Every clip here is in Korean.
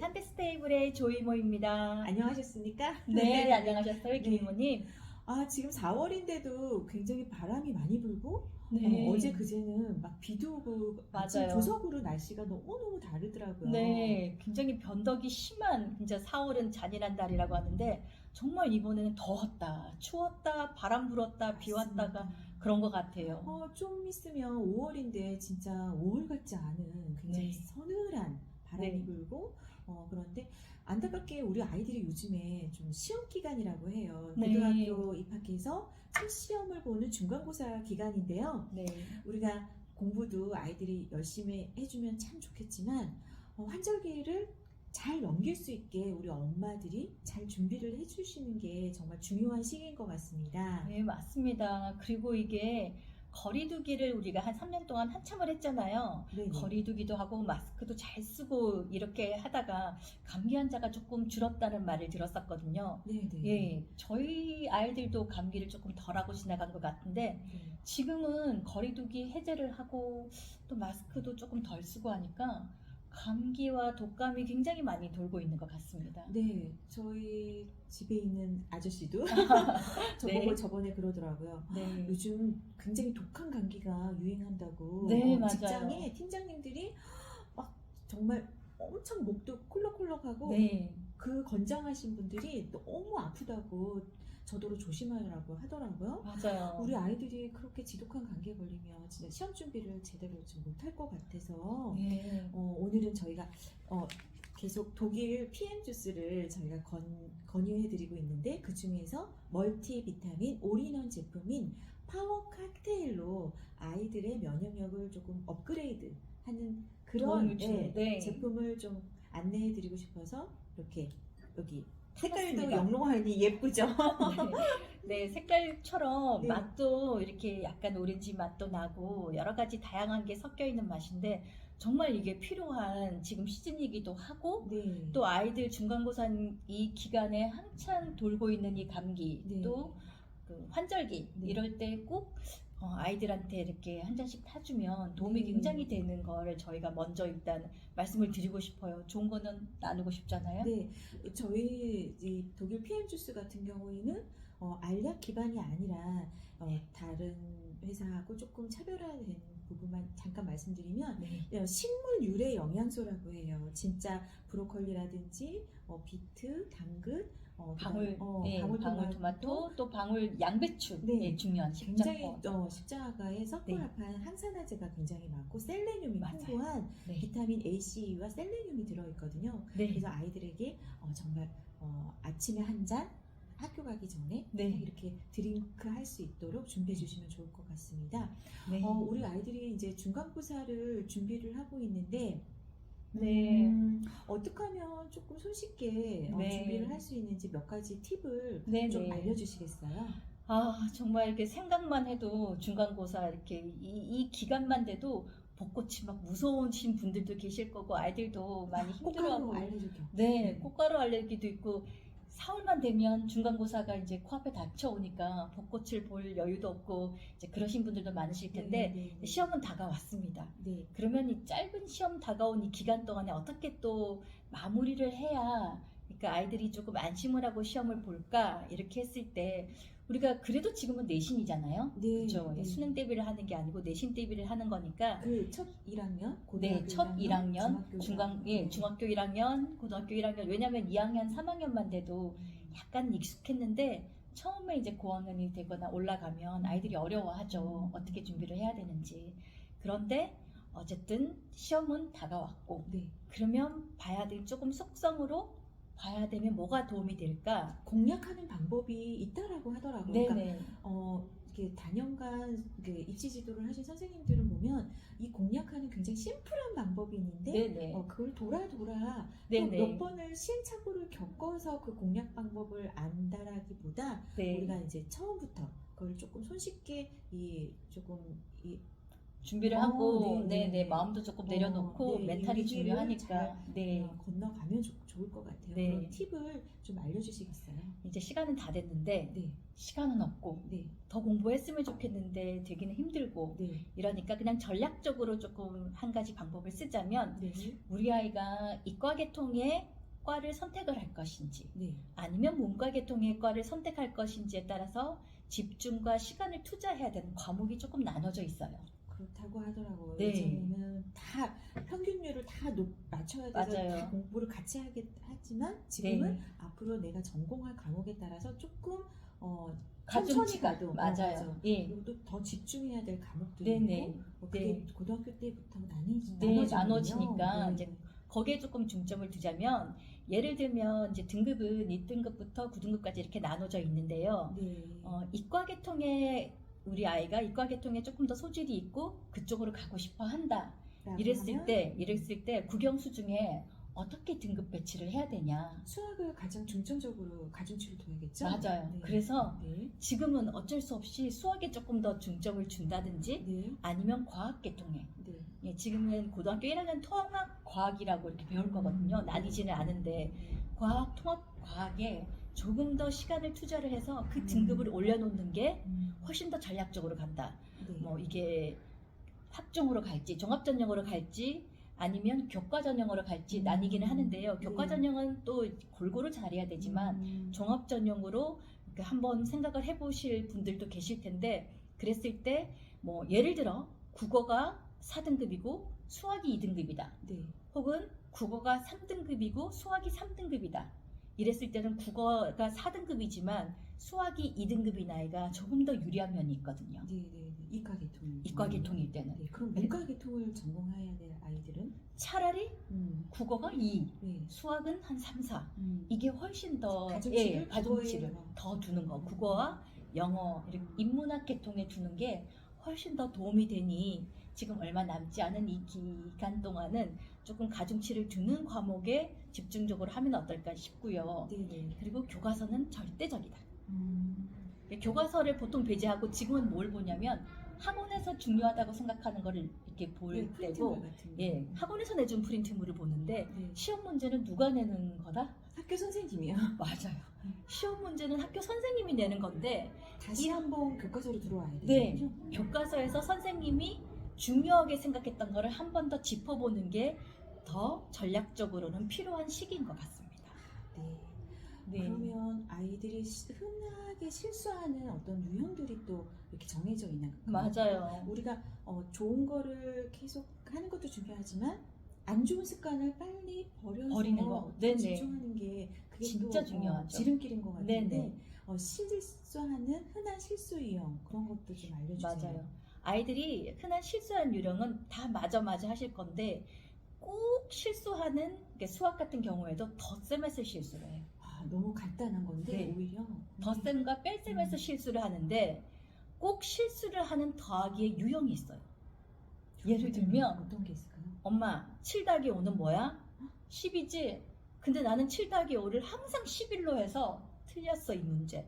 산데스테이블의 조이모입니다. 안녕하셨습니까? 네, 안녕하셨어요, 네. 김이모님. 지금 4월인데도 굉장히 바람이 많이 불고, 네, 어제 그제는 막 비도 오고, 아침 맞아요. 조석으로 날씨가 너무너무 다르더라고요. 네, 굉장히 변덕이 심한 진짜 4월은 잔인한 달이라고 하는데 정말 이번에는 더웠다, 추웠다, 바람 불었다, 비 왔다가 맞습니다. 그런 것 같아요. 좀 있으면 5월인데 진짜 5월 같지 않은 굉장히 네. 서늘한 바람이 네. 불고, 그런데 안타깝게 우리 아이들이 요즘에 좀 시험 기간이라고 해요. 네. 고등학교 입학해서 첫 시험을 보는 중간고사 기간인데요. 네, 우리가 공부도 아이들이 열심히 해주면 참 좋겠지만 환절기를 잘 넘길 수 있게 우리 엄마들이 잘 준비를 해주시는 게 정말 중요한 시기인 것 같습니다. 네, 맞습니다. 그리고 이게 거리두기를 우리가 한 3년 동안 한참을 했잖아요. 네네. 거리두기도 하고 마스크도 잘 쓰고 이렇게 하다가 감기 환자가 조금 줄었다는 말을 들었었거든요. 네네. 예, 저희 아이들도 감기를 조금 덜하고 지나간 것 같은데 네. 지금은 거리두기 해제를 하고 또 마스크도 조금 덜 쓰고 하니까 감기와 독감이 굉장히 많이 돌고 있는 것 같습니다. 네, 저희 집에 있는 아저씨도 저보고 네. 저번에 그러더라고요. 네, 요즘 굉장히 독한 감기가 유행한다고. 네, 맞아요. 직장에 팀장님들이 막 정말 엄청 목도 콜록콜록하고 네, 그 건장하신 분들이 너무 아프다고 저더러 조심하라고 하더라고요. 맞아요. 우리 아이들이 그렇게 지독한 감기에 걸리면 진짜 시험 준비를 제대로 좀 못할 것 같아서 네. 오늘은 저희가 계속 독일 PM 주스를 저희가 권유해드리고 있는데 그 중에서 멀티 비타민 올인원 제품인 파워 칵테일로 아이들의 면역력을 조금 업그레이드 하는 그런 도움을 주는, 네. 제품을 좀 안내해드리고 싶어서 이렇게 여기 색깔도 해봤습니다. 영롱하니 예쁘죠? 네, 색깔처럼 네. 맛도 이렇게 약간 오렌지 맛도 나고 여러 가지 다양한 게 섞여 있는 맛인데 정말 이게 필요한 지금 시즌이기도 하고 네. 또 아이들 중간고사 이 기간에 한창 돌고 있는 이 감기 네. 또 그 환절기 네. 이럴 때 꼭 아이들한테 이렇게 한 잔씩 타주면 도움이 네. 굉장히 되는 거를 저희가 먼저 일단 말씀을 드리고 싶어요. 좋은 거는 나누고 싶잖아요. 네, 저희 이 독일 PM 주스 같은 경우에는 알약 기반이 아니라 다른 회사하고 조금 차별화된 부분만 잠깐 말씀드리면 네. 식물 유래 영양소라고 해요. 진짜 브로콜리라든지 비트, 당근, 방울, 예, 방울토마토, 방울토마토, 또 방울 양배추, 네. 예, 중요한 굉장히 식자권. 십자가에 석고nap한 항산화제가 굉장히 많고 셀레늄이 맞아요. 풍부한 네. 비타민 A, C와 셀레늄이 들어있거든요. 네. 그래서 아이들에게 정말 아침에 한 잔 학교 가기 전에 네. 이렇게 드링크 할 수 있도록 준비해 주시면 좋을 것 같습니다. 네. 우리 아이들이 이제 중간고사를 준비를 하고 있는데 네. 어떻게 하면 조금 손쉽게 네. 준비를 할 수 있는지 몇 가지 팁을 네, 좀 네. 알려주시겠어요? 정말 이렇게 생각만 해도 중간고사 이렇게 이 기간만 돼도 벚꽃이 막 무서우신 분들도 계실 거고 아이들도 많이 힘들어하고 꽃가루 알레르기. 네, 꽃가루 알레르기도 있고 4월만 되면 중간고사가 이제 코앞에 닥쳐오니까 벚꽃을 볼 여유도 없고 이제 그러신 분들도 많으실 텐데 네. 시험은 다가왔습니다. 네. 그러면 이 짧은 시험 다가온 이 기간 동안에 어떻게 또 마무리를 해야 그러니까 아이들이 조금 안심을 하고 시험을 볼까 이렇게 했을 때 우리가 그래도 지금은 내신이잖아요. 네. 그렇죠. 네. 수능 대비를 하는 게 아니고 내신 대비를 하는 거니까 그 첫 1학년, 고등학교 네, 첫 1학년, 중학교 중학교 1학년, 고등학교 1학년, 왜냐면 2학년, 3학년만 돼도 약간 익숙했는데 처음에 이제 고학년이 되거나 올라가면 아이들이 어려워하죠. 어떻게 준비를 해야 되는지. 그런데 어쨌든 시험은 다가왔고 네. 그러면 봐야 될 조금 속성으로 봐야 되면 뭐가 도움이 될까? 공략하는 방법이 있다라고 하더라고요. 네네. 그러니까 이렇게 단연간 입시 지도를 하신 선생님들은 보면 이 공략하는 굉장히 심플한 방법이 있는데 네네. 그걸 돌아 네네. 몇 번을 시행착오를 겪어서 그 공략 방법을 안다라기보다 네. 우리가 이제 처음부터 그걸 조금 손쉽게 준비를 하고 네, 네, 마음도 조금 내려놓고 네, 멘탈이 위기를 중요하니까 잘, 네. 건너가면 좋을 것 같아요. 네. 그런 팁을 좀 알려주시겠어요? 이제 시간은 다 됐는데 네, 시간은 없고 네, 더 공부했으면 좋겠는데 되기는 힘들고 네, 이러니까 그냥 전략적으로 조금 한 가지 방법을 쓰자면 네, 우리 아이가 이과 계통의 과를 선택을 할 것인지 네. 아니면 문과 계통의 과를 선택할 것인지에 따라서 집중과 시간을 투자해야 되는 과목이 조금 나눠져 있어요. 그렇다고 하더라고요. 네. 예전에는 다 평균율을 다 맞춰야 돼서 맞아요. 다 공부를 같이 하지만 지금은 네. 앞으로 내가 전공할 과목에 따라서 조금 가중치가 천천히 가도 맞아요. 예. 그리고 또 더 집중해야 될 과목도 네네. 있고 그게 네. 고등학교 때부터 네, 나눠지니까 나눠지니까 이제 거기에 조금 중점을 두자면 예를 들면 이제 등급은 1등급부터 9등급까지 이렇게 나눠져 있는데요. 네. 이과 계통의 우리 아이가 이과 계통에 조금 더 소질이 있고 그쪽으로 가고 싶어 한다. 라고 이랬을 하면 때 국영수 중에 어떻게 등급 배치를 해야 되냐. 수학을 가장 중점적으로 가중치를 둬야겠죠? 맞아요. 네. 그래서 네. 지금은 어쩔 수 없이 수학에 조금 더 중점을 준다든지 네. 아니면 과학 계통에 네. 예, 지금은 고등학교 1학년 통합 과학이라고 이렇게 배울 거거든요. 나뉘지는 않은데 과학 통합 과학에 조금 더 시간을 투자를 해서 그 등급을 올려놓는 게 훨씬 더 전략적으로 간다. 네. 뭐 이게 학종으로 갈지 종합전형으로 갈지 아니면 교과전형으로 갈지 나뉘기는 하는데요. 교과전형은 또 골고루 잘해야 되지만 종합전형으로 이렇게 한번 생각을 해보실 분들도 계실 텐데 그랬을 때 뭐 예를 들어 국어가 4등급이고 수학이 2등급이다. 네. 혹은 국어가 3등급이고 수학이 3등급이다. 이랬을 때는 국어가 4등급이지만 수학이 2등급인 아이가 조금 더 유리한 면이 있거든요. 네, 네, 네. 이과 계통. 이과 계통일 때는. 네, 그럼 문과 계통을 전공해야 될 아이들은? 차라리 국어가 2, 네. 수학은 한 3, 4. 이게 훨씬 더 가중치를 가중치를 국어에 더 두는 거. 국어와 영어, 이렇게 인문학 계통에 두는 게 훨씬 더 도움이 되니 지금 얼마 남지 않은 이 기간 동안은 조금 가중치를 두는 과목에 집중적으로 하면 어떨까 싶고요. 네, 네. 그리고 교과서는 절대적이다. 교과서를 보통 배제하고 지금은 뭘 보냐면 학원에서 중요하다고 생각하는 거를 이렇게 볼 네, 때고 프린트물 같은 거. 예, 학원에서 내준 프린트물을 보는데 네. 시험 문제는 누가 내는 거다? 학교 선생님이요. 맞아요. 시험 문제는 학교 선생님이 내는 건데 다시 한번 교과서로 들어와야 돼요. 네, 그죠? 교과서에서 선생님이 중요하게 생각했던 거를 한 번 더 짚어보는 게 더 전략적으로는 필요한 시기인 것 같습니다. 네. 네. 그러면 아이들이 흔하게 실수하는 어떤 유형들이 또 이렇게 정해져 있는 건가요? 맞아요. 우리가 좋은 거를 계속 하는 것도 중요하지만 안 좋은 습관을 빨리 버리는 거. 더 네네. 집중하는 게 그게 진짜 또, 중요하죠. 지름길인 것 같은데 네네. 실수하는 흔한 실수 유형 그런 것도 좀 알려주세요. 맞아요. 아이들이 흔한 실수한 유형은 다 맞아 하실 건데 꼭 실수하는 수학 같은 경우에도 덧셈에서 실수를 해요. 너무 간단한 건데 네. 오히려 덧셈과 뺄셈에서 실수를 하는데 꼭 실수를 하는 더하기의 유형이 있어요. 예를 들면 어떤 게 있을까요? 엄마 7 더하기 5는 뭐야? 10이지? 근데 나는 7 더하기 5를 항상 11로 해서 틀렸어 이 문제.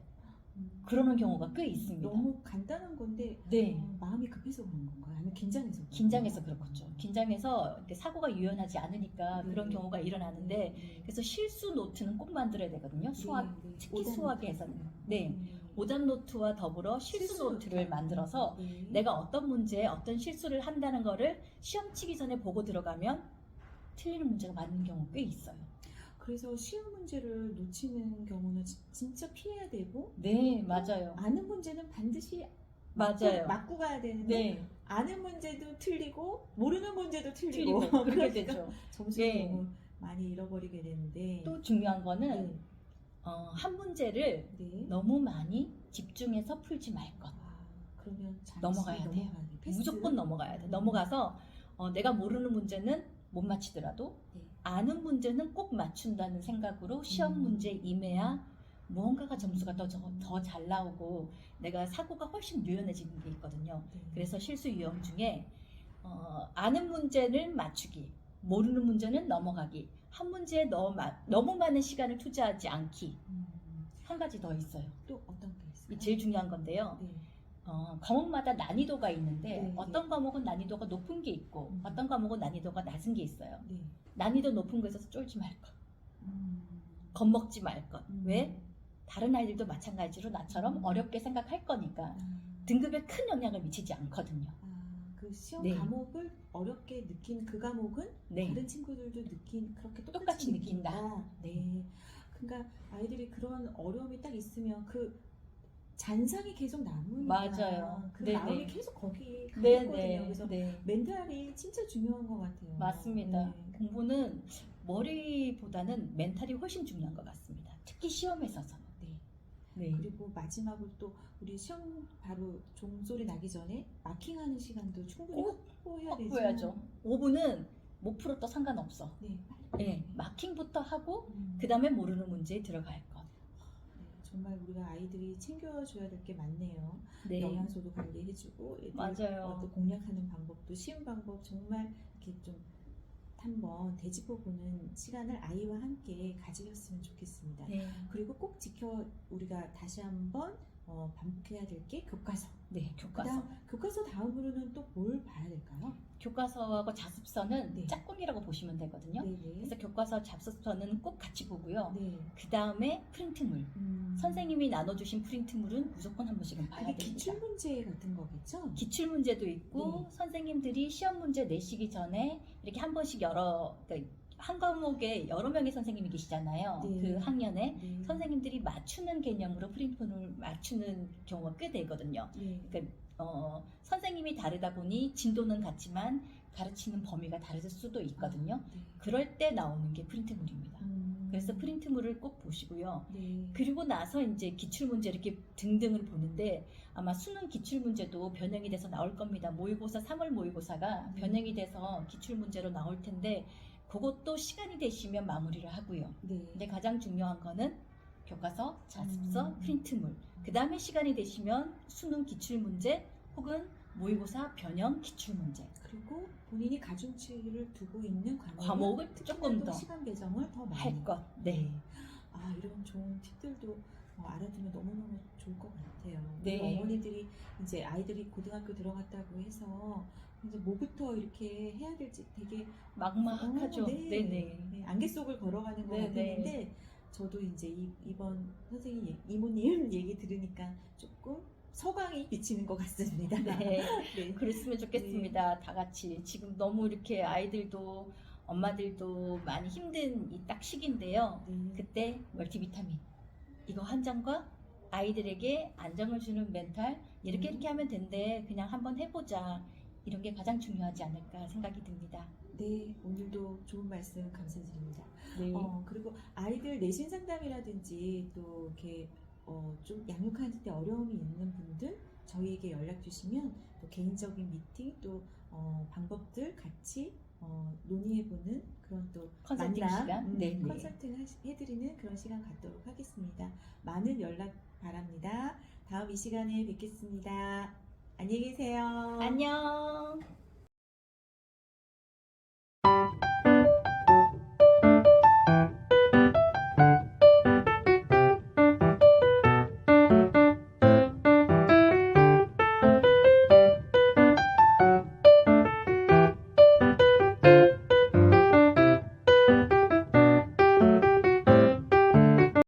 그러는 경우가 꽤 있습니다. 너무 간단한 건데 네. 마음이 급해서 그런 건가요? 아니면 긴장해서 그런 긴장해서 건가요? 그렇겠죠. 긴장해서 이렇게 사고가 유연하지 않으니까 네. 그런 경우가 일어나는데 네. 그래서 실수 노트는 꼭 만들어야 되거든요. 수학, 네, 네. 특히 오답 수학에서는. 노트. 네. 오답 노트와 더불어 실수 노트를 만들어서 네. 내가 어떤 문제에 어떤 실수를 한다는 거를 시험 치기 전에 보고 들어가면 틀리는 문제가 많은 경우 꽤 있어요. 그래서 시험 문제를 놓치는 경우는 진짜 피해야 되고 네, 맞아요. 아는 문제는 반드시 맞아요. 맞고 가야 되는데 네, 아는 문제도 틀리고 모르는 문제도 틀리고 틀리고 그렇게 그러니까 되죠. 점수를 네. 너무 많이 잃어버리게 되는데 또 중요한 거는 네. 한 문제를 네. 너무 많이 집중해서 풀지 말 것. 그러면 잠시 넘어가야 돼요. 돼요. 패스? 무조건 넘어가야 돼. 넘어가서 내가 모르는 문제는 못 맞히더라도 네. 아는 문제는 꼭 맞춘다는 생각으로 시험 문제에 임해야 무언가가 점수가 더 잘 나오고 내가 사고가 훨씬 유연해지는 게 있거든요. 네. 그래서 실수 유형 중에 아는 문제를 맞추기, 모르는 문제는 넘어가기, 한 문제에 너무 많은 시간을 투자하지 않기. 한 가지 더 있어요. 또 어떤 게 있을까요? 이 제일 중요한 건데요. 네. 과목마다 난이도가 있는데 네, 어떤 네. 과목은 난이도가 높은 게 있고 음. 어떤 과목은 난이도가 낮은 게 있어요. 네. 난이도 높은 거에서 쫄지 말 것, 음. 겁먹지 말 것. 음. 왜? 다른 아이들도 마찬가지로 나처럼 음. 어렵게 생각할 거니까 아. 등급에 큰 영향을 미치지 않거든요. 그 시험 네. 과목을 어렵게 느낀 그 과목은 네. 다른 친구들도 그렇게 똑같이 똑같이 느낀다. 느낀다. 네. 그러니까 아이들이 그런 어려움이 딱 있으면 그 잔상이 계속 남으니까 맞아요. 그 네네. 마음이 계속 거기 가 네, 있거든요. 네, 그래서 네. 멘탈이 진짜 중요한 것 같아요. 맞습니다. 네. 공부는 머리보다는 멘탈이 훨씬 중요한 것 같습니다. 특히 시험에 있어서는. 네. 네. 그리고 마지막으로 또 우리 시험 바로 종소리 나기 전에 마킹하는 시간도 충분히 꼭 확보해야 되죠. 보여야죠. 5분은 못 풀어도 상관없어. 네. 네, 마킹부터 하고 음. 그 다음에 모르는 문제에 들어갈 것. 네, 정말 우리가 아이들이 챙겨줘야 될 게 많네요. 네, 영양소도 관리해주고 애들 맞아요. 또 공략하는 방법도 쉬운 방법 정말 이렇게 좀 한번 되짚어보는 시간을 아이와 함께 가지셨으면 좋겠습니다. 네, 그리고 꼭 우리가 다시 한번 반복해야 될 게 교과서. 네, 교과서. 그다음 교과서 다음으로는 또 뭘 봐야 될까요? 교과서하고 잡습서는 네. 짝꿍이라고 보시면 되거든요. 네네. 그래서 교과서, 잡습서는 꼭 같이 보고요. 네. 그 다음에 프린트물. 선생님이 나눠주신 프린트물은 무조건 한 번씩은 봐야 그게 됩니다. 기출 문제 같은 거겠죠? 기출 문제도 있고 네. 선생님들이 시험 문제 내시기 전에 이렇게 한 번씩 그러니까 한 과목에 여러 명의 선생님이 계시잖아요. 네. 그 학년에 네. 선생님들이 맞추는 개념으로 프린트물을 맞추는 경우가 꽤 되거든요. 네. 그러니까 선생님이 다르다 보니 진도는 같지만 가르치는 범위가 다를 수도 있거든요. 네. 그럴 때 나오는 게 프린트물입니다. 그래서 음. 프린트물을 꼭 보시고요. 네. 그리고 나서 이제 기출문제 이렇게 등등을 보는데 아마 수능 기출문제도 변형이 돼서 나올 겁니다. 모의고사 3월 모의고사가 변형이 돼서 기출문제로 나올 텐데 그것도 시간이 되시면 마무리를 하고요. 네. 근데 가장 중요한 거는 교과서, 자습서, 음. 프린트물. 그 다음에 시간이 되시면 수능 기출문제 혹은 모의고사 변형 기출문제. 그리고 본인이 가중치를 두고 있는 과목을 특히나 조금 또 더 시간 배정을 더 많이 할 것. 네. 아, 이런 좋은 팁들도 알아두면 너무너무 좋을 것 같아요. 네. 그리고 어머니들이 이제 아이들이 고등학교 들어갔다고 해서 이제 뭐부터 이렇게 해야 될지 되게 막막하죠. 네. 네네. 네, 안개 속을 걸어가는 것 네네. 같았는데 저도 이제 이번 선생님 이모님 얘기 들으니까 조금 서광이 비치는 것 같습니다. 네. 네. 그랬으면 좋겠습니다. 다 같이. 지금 너무 이렇게 아이들도 엄마들도 많이 힘든 이 딱 시기인데요. 네. 그때 멀티비타민 이거 한 잔과 아이들에게 안정을 주는 멘탈 이렇게 하면 된대. 그냥 한번 해보자. 이런 게 가장 중요하지 않을까 생각이 듭니다. 네, 오늘도 좋은 말씀 감사드립니다. 네. 그리고 아이들 내신 상담이라든지 또 이렇게 좀 양육하는 데 어려움이 있는 분들 저희에게 연락 주시면 또 개인적인 미팅 또 방법들 같이 논의해보는 그런 또 컨설팅 만남, 시간? 네, 네. 컨설팅 해드리는 그런 시간 갖도록 하겠습니다. 많은 연락 바랍니다. 다음 이 시간에 뵙겠습니다. 안녕히 계세요. 안녕.